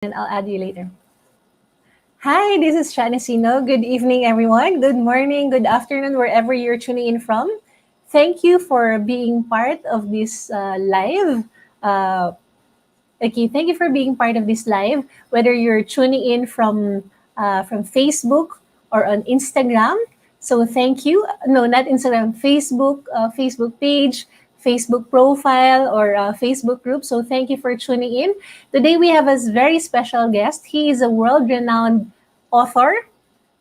and I'll add you later. Hi, this is Shanesino. Good evening, everyone. Good morning, good afternoon, wherever you're tuning in from. Thank you for being part of this live. Uh, okay, thank you for being part of this live. Whether you're tuning in from Facebook or on Instagram, so thank you. No, not Instagram. Facebook page, Facebook profile, or Facebook group. So thank you for tuning in. Today we have a very special guest. He is a world-renowned author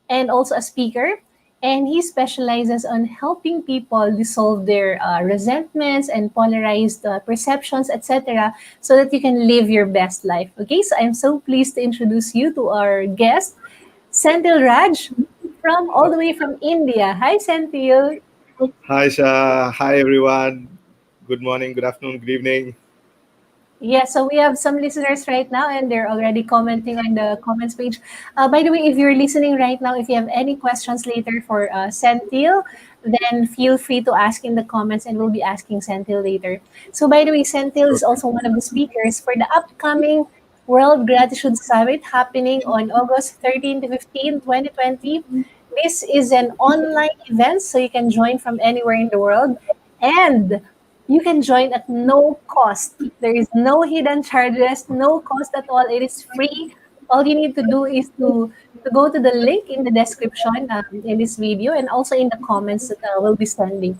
and also a speaker. And he specializes on helping people dissolve their resentments and polarized perceptions, etc., so that you can live your best life. Okay, so I'm so pleased to introduce you to our guest, Senthil Raj, from all the way from India. Hi, Senthil. Hi, Shah. Hi, everyone. Good morning, good afternoon, good evening. Yeah, so we have some listeners right now, and they're already commenting on the comments page. By the way, if you're listening right now, if you have any questions later for Senthil, then feel free to ask in the comments, and we'll be asking Senthil later. So, by the way, Senthil is also one of the speakers for the upcoming World Gratitude Summit happening on August 13 to 15, 2020. This is an online event, so you can join from anywhere in the world. And you can join at no cost. There is no hidden charges, no cost at all. It is free. All you need to do is to go to the link in the description in this video and also in the comments that we'll be sending.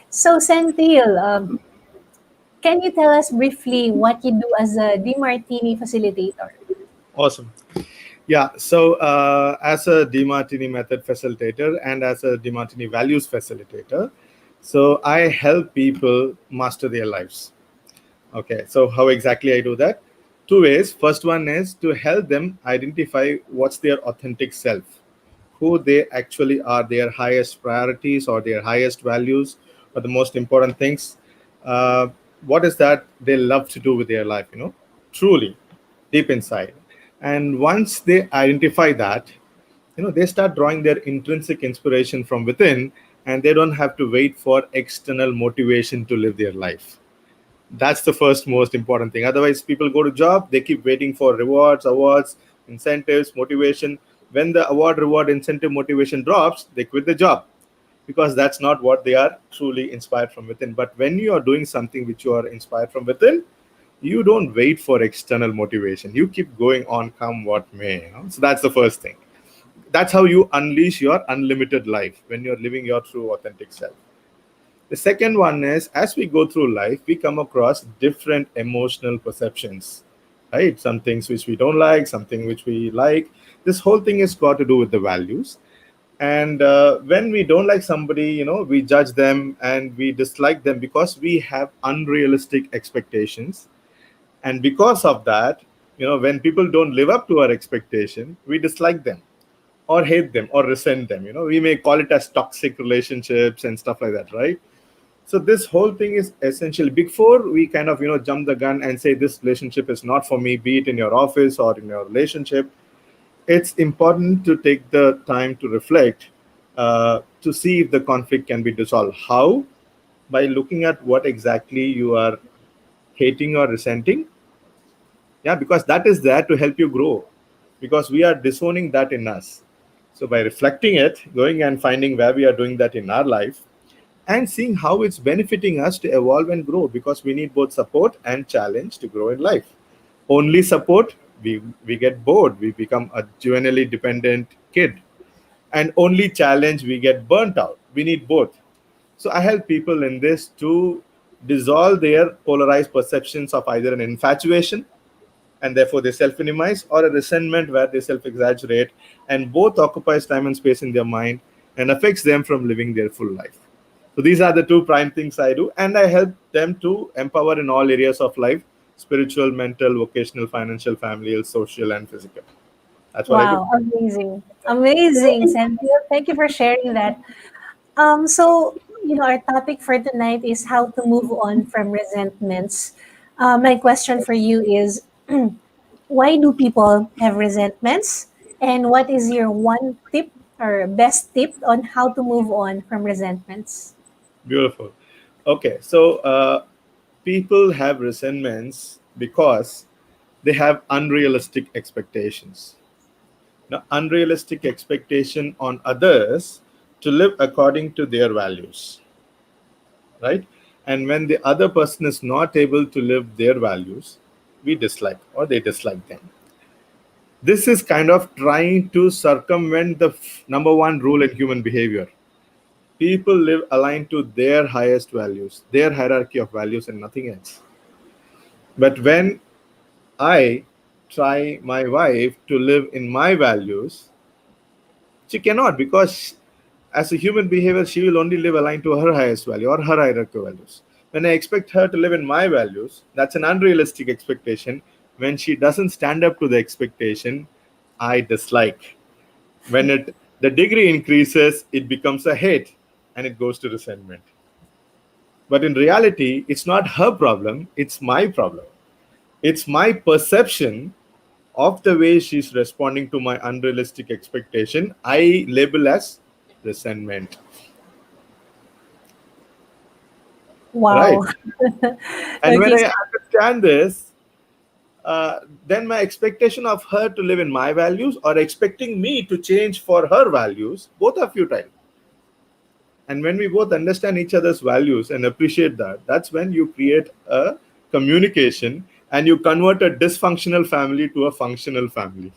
So, Senthil, can you tell us briefly what you do as a Demartini facilitator? Awesome. Yeah, so as a Demartini method facilitator and as a Demartini values facilitator, so I help people master their lives. Okay, so how exactly I do that? Two ways. First one is to help them identify what's their authentic self, who they actually are, their highest priorities or their highest values, or the most important things. Uh, what is that they love to do with their life, truly deep inside. And once they identify that, they start drawing their intrinsic inspiration from within, and they don't have to wait for external motivation to live their life. That's the first most important thing. Otherwise, people go to job, they keep waiting for rewards, awards, incentives, motivation. When the award, reward, incentive, motivation drops, they quit the job because that's not what they are truly inspired from within. But when you are doing something which you are inspired from within, you don't wait for external motivation. You keep going on, come what may. So that's the first thing. That's how you unleash your unlimited life, when you're living your true authentic self. The second one is, as we go through life, we come across different emotional perceptions, right? Some things which we don't like, something which we like. This whole thing is got to do with the values. And when we don't like somebody, we judge them and we dislike them because we have unrealistic expectations. And because of that, when people don't live up to our expectation, we dislike them or hate them or resent them. We may call it as toxic relationships and stuff like that, right? So this whole thing is essentially, before we kind of jump the gun and say this relationship is not for me, be it in your office or in your relationship, it's important to take the time to reflect, to see if the conflict can be dissolved. How? By looking at what exactly you are hating or resenting. Yeah, because that is there to help you grow, because we are disowning that in us. So by reflecting it, going and finding where we are doing that in our life, and seeing how it's benefiting us to evolve and grow, because we need both support and challenge to grow in life. Only support, we get bored, we become a genuinely dependent kid. And only challenge, we get burnt out. We need both. So I help people in this to dissolve their polarized perceptions of either an infatuation, and therefore they self-minimize, or a resentment where they self-exaggerate, and both occupies time and space in their mind and affects them from living their full life. So these are the two prime things I do, and I help them to empower in all areas of life: spiritual, mental, vocational, financial, familial, social, and physical. That's what I do. Wow, amazing. Amazing, Senthil. Thank you for sharing that. So, our topic for tonight is how to move on from resentments. My question for you is why do people have resentments? And what is your one tip or best tip on how to move on from resentments? Beautiful. Okay, so people have resentments because they have unrealistic expectations. Now, unrealistic expectation on others to live according to their values, right? And when the other person is not able to live their values, we dislike or they dislike them. This is kind of trying to circumvent the number one rule in human behavior. People live aligned to their highest values, their hierarchy of values, and nothing else. But when I try my wife to live in my values, she cannot, because as a human behavior, she will only live aligned to her highest value or her hierarchical values. When I expect her to live in my values, that's an unrealistic expectation. When she doesn't stand up to the expectation, I dislike. When the degree increases, it becomes a hate and it goes to resentment. But in reality, it's not her problem, it's my problem. It's my perception of the way she's responding to my unrealistic expectation. I label as resentment. Right. Wow. And when Okay. I understand this, then my expectation of her to live in my values or expecting me to change for her values, both are futile. And when we both understand each other's values and appreciate that, that's when you create a communication and you convert a dysfunctional family to a functional family.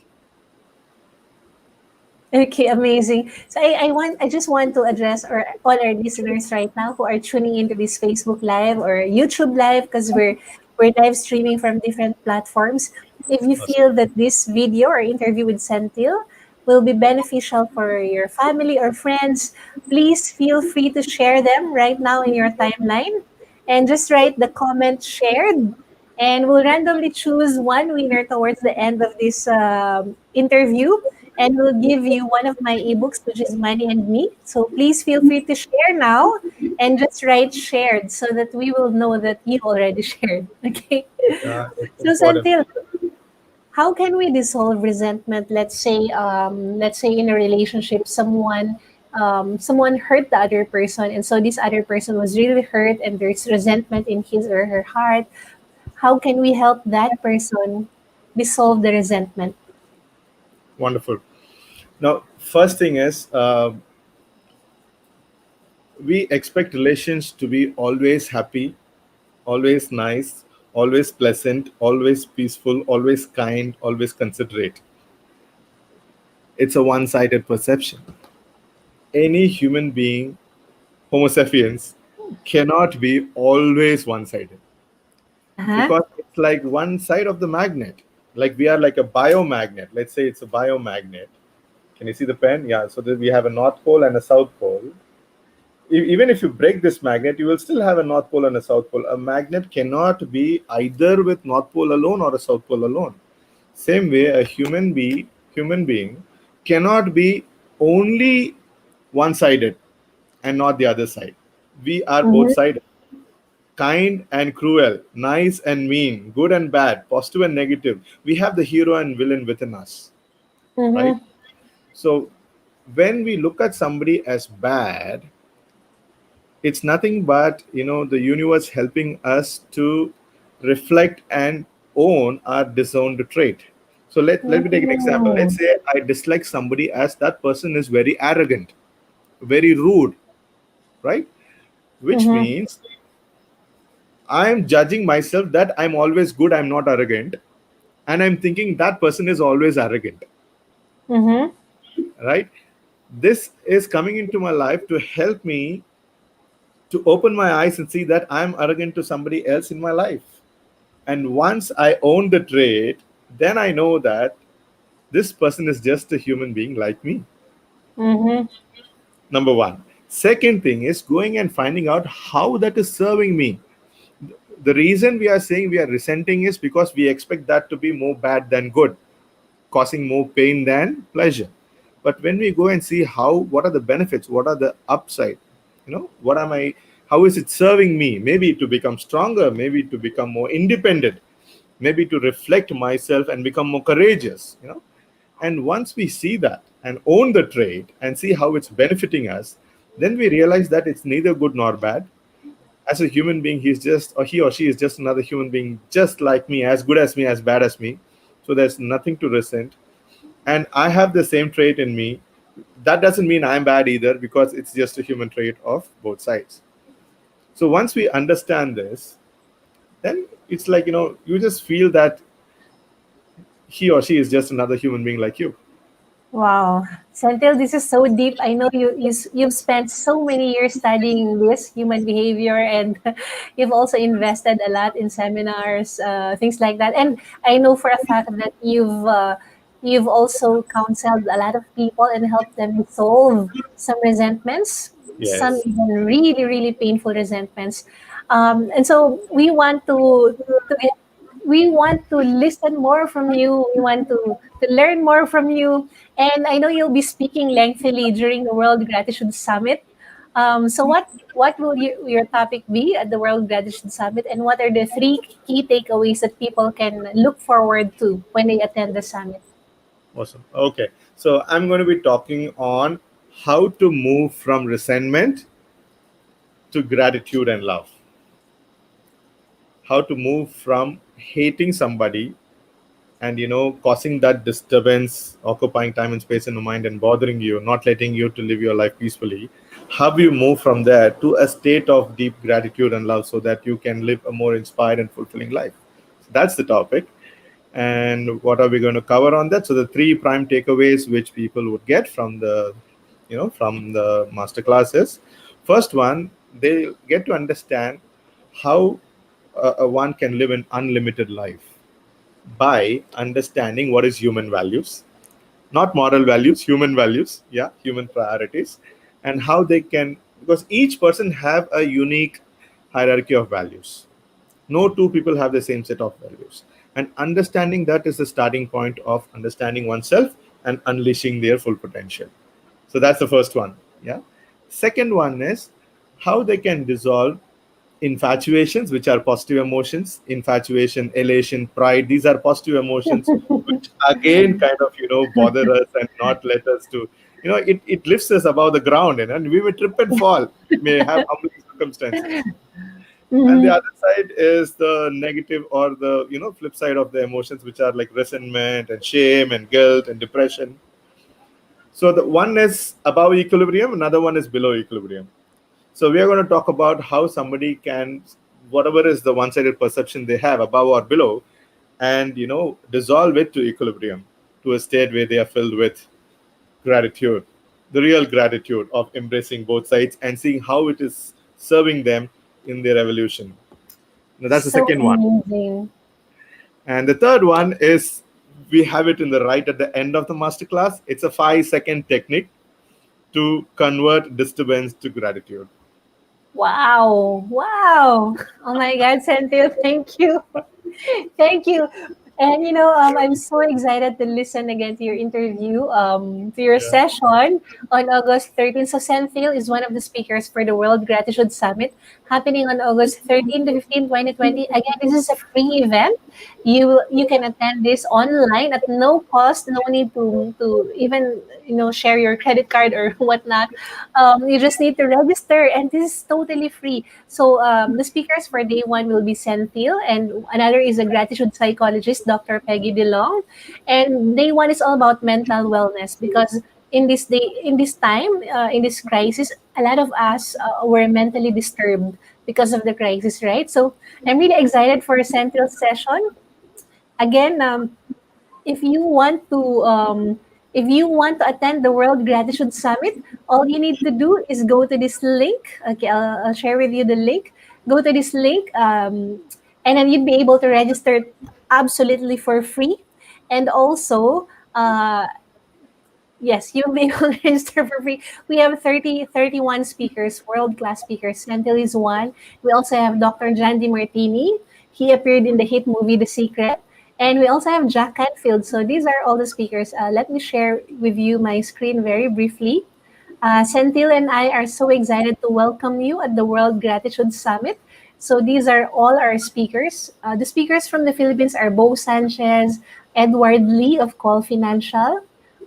Okay, amazing. So I just want to address all our listeners right now who are tuning into this Facebook Live or YouTube Live, because we're live streaming from different platforms. If you Awesome. feel that this video or interview with Senthil will be beneficial for your family or friends, please feel free to share them right now in your timeline, and just write the comment shared, and we'll randomly choose one winner towards the end of this interview, and we'll give you one of my ebooks, which is Money and Me. So please feel free to share now and just write shared so that we will know that you already shared. Okay. Yeah, it's So important. Senthil, how can we dissolve resentment? Let's say in a relationship, someone hurt the other person, and so this other person was really hurt, and there's resentment in his or her heart. How can we help that person dissolve the resentment? Wonderful. Now, first thing is, we expect relations to be always happy, always nice, always pleasant, always peaceful, always kind, always considerate. It's a one sided perception. Any human being, Homo sapiens, cannot be always one sided, Uh-huh. because it's like one side of the magnet. Like we are like a biomagnet. Let's say it's a biomagnet. Can you see the pen? Yeah. So that we have a north pole and a south pole. Even if you break this magnet, you will still have a north pole and a south pole. A magnet cannot be either with north pole alone or a south pole alone. Same way, a human being cannot be only one sided and not the other side. We are both Mm-hmm. sided, kind and cruel, nice and mean, good and bad, positive and negative. We have the hero and villain within us, right? Mm-hmm. So when we look at somebody as bad, it's nothing but the universe helping us to reflect and own our disowned trait. So let me take an example. Let's Mm-hmm. say I dislike somebody as that person is very arrogant, very rude, right? Which Mm-hmm. means I'm judging myself that I'm always good, I'm not arrogant, and I'm thinking that person is always arrogant, Mm-hmm. right? This is coming into my life to help me to open my eyes and see that I'm arrogant to somebody else in my life. And once I own the trait, then I know that this person is just a human being like me. Mm-hmm. Number one. Second thing is going and finding out how that is serving me. The reason we are saying we are resenting is because we expect that to be more bad than good, causing more pain than pleasure. But when we go and see what are the benefits, what are the upside, what am I, how is it serving me? Maybe to become stronger, maybe to become more independent, maybe to reflect myself and become more courageous. And once we see that and own the trait and see how it's benefiting us, then we realize that it's neither good nor bad. As a human being, he or she is just another human being, just like me, as good as me, as bad as me. So there's nothing to resent. And I have the same trait in me. That doesn't mean I'm bad either, because it's just a human trait of both sides. So once we understand this, then it's like, you just feel that he or she is just another human being like you. Wow, Senthil, this is so deep. I know you've spent so many years studying this human behavior, and you've also invested a lot in seminars, things like that. And I know for a fact that you've also counseled a lot of people and helped them resolve some resentments, some Yes. even really really painful resentments. And so to get we want to listen more from you. We want to learn more from you. And I know you'll be speaking lengthily during the World Gratitude Summit. So what will your topic be at the World Gratitude Summit, and what are the three key takeaways that people can look forward to when they attend the summit? Awesome. Okay. So I'm going to be talking on how to move from resentment to gratitude and love. How to move from hating somebody and causing that disturbance, occupying time and space in the mind and bothering you, not letting you to live your life peacefully. How do you move from there to a state of deep gratitude and love so that you can live a more inspired and fulfilling life? So that's the topic. And what are we going to cover on that? So the three prime takeaways which people would get from the from the master classes. First one, they get to understand how one can live an unlimited life by understanding what is human values, not moral values, human values, yeah, human priorities, and how they can, because each person have a unique hierarchy of values. No two people have the same set of values, and understanding that is the starting point of understanding oneself and unleashing their full potential. So that's the first one. Yeah. Second one is how they can dissolve infatuations, which are positive emotions. Infatuation, elation, pride, these are positive emotions, which again kind of bother us and not let us to, it lifts us above the ground, and we may trip and fall, may have humbling circumstances. And the Mhm. other side is the negative, or the flip side of the emotions, which are like resentment and shame and guilt and depression. So the one is above equilibrium, another one is below equilibrium. So we are going to talk about how somebody can, whatever is the one-sided perception they have above or below, and dissolve it to equilibrium, to a state where they are filled with gratitude, the real gratitude of embracing both sides and seeing how it is serving them in their evolution. Now, that's the So second one. amazing. And the third one is, we have it in the right at the end of the masterclass. It's a 5-second technique to convert disturbance to gratitude. Wow. Wow. Oh my God, Senthil, thank you. Thank you. And I'm so excited to listen again to your interview, to your Yeah. session on August 13th. So Senthil is one of the speakers for the World Gratitude Summit happening on August 13 to 15, 2020. Again, this is a free event. You can attend this online at no cost, no need to even share your credit card or whatnot. You just need to register, and this is totally free. So the speakers for day one will be Senthil, and another is a gratitude psychologist, Dr. Peggy DeLong. And day one is all about mental wellness, because in this time, in this crisis, a lot of us were mentally disturbed because of the crisis, right? So I'm really excited for Senthil's session. Again, if you want to attend the World Gratitude Summit, all you need to do is go to this link. Okay, I'll share with you the link. Go to this link, and then you'd be able to register absolutely for free. And also, yes, you'll be able to register for free. We have 31 speakers, world-class speakers. Senthil is one. We also have Dr. John Demartini. He appeared in the hit movie The Secret. And we also have Jack Canfield. So these are all the speakers. Let me share with you my screen very briefly. Senthil and I are so excited to welcome you at the World Gratitude Summit. So these are all our speakers. The speakers from the Philippines are Bo Sanchez, Edward Lee of Call Financial,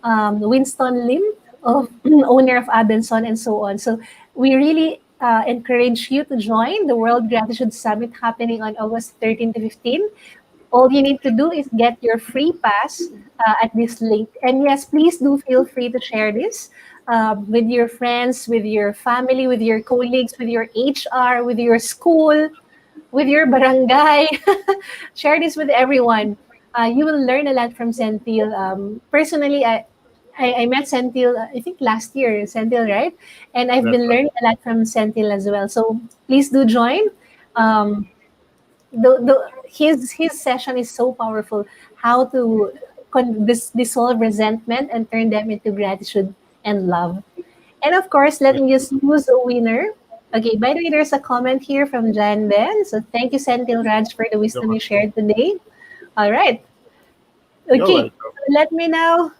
Winston Lim, of owner of Abenson, and so on. So we really encourage you to join the World Gratitude Summit happening on August 13 to 15. All you need to do is get your free pass at this link. And yes, please do feel free to share this with your friends, with your family, with your colleagues, with your HR, with your school, with your barangay. Share this with everyone. You will learn a lot from Senthil. Personally, I met Senthil, I think last year, Senthil, right? And I've That's been right. learning a lot from Senthil as well. So please do join. Um, his session is so powerful. How to dissolve resentment and turn them into gratitude and love. And of course, let Yeah. me just choose a winner. Okay, by the way, there's a comment here from Jan Ben. So thank you, Senthil Raj, for the You're wisdom you welcome. shared today. All right. You're Okay, welcome. so let me now.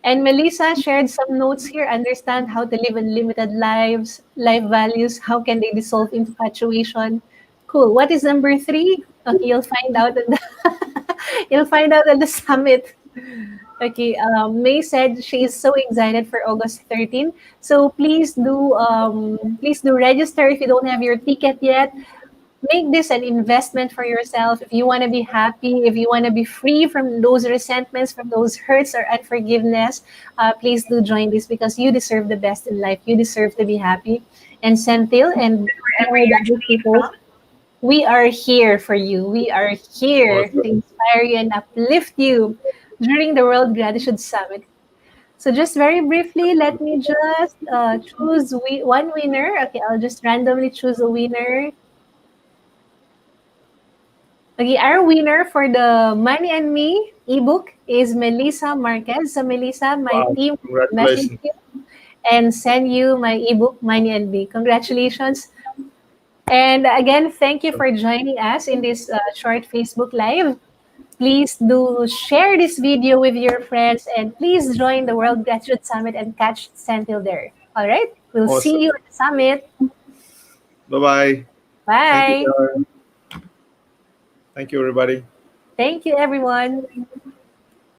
And Melissa shared some notes here. Understand how to live unlimited lives, life values. How can they dissolve into infatuation? Cool. What is number three? Okay, you'll find out at the you'll find out at the summit. Okay, May said she is so excited for August 13. So please do register if you don't have your ticket yet. Make this an investment for yourself. If you want to be happy, if you want to be free from those resentments, from those hurts or unforgiveness, please do join this because you deserve the best in life. You deserve to be happy. And Senthil and wherever the other people, we are here for you. We are here to Awesome. inspire you and uplift you during the World Gratitude Summit. So just very briefly, let me just choose one winner. Okay, I'll just randomly choose a winner. Okay, our winner for the Money and Me ebook is Melissa Marquez. So Melissa, my Wow. team will message Congratulations. you and send you my ebook, Money and Me. Congratulations. And again, thank you for joining us in this short Facebook Live. Please do share this video with your friends and please join the World Gratitude Summit and catch Sentil there. All right? We'll see Awesome. you at the summit. Bye bye. Thank you, Bye. Darren. Thank you, everybody. Thank you, everyone.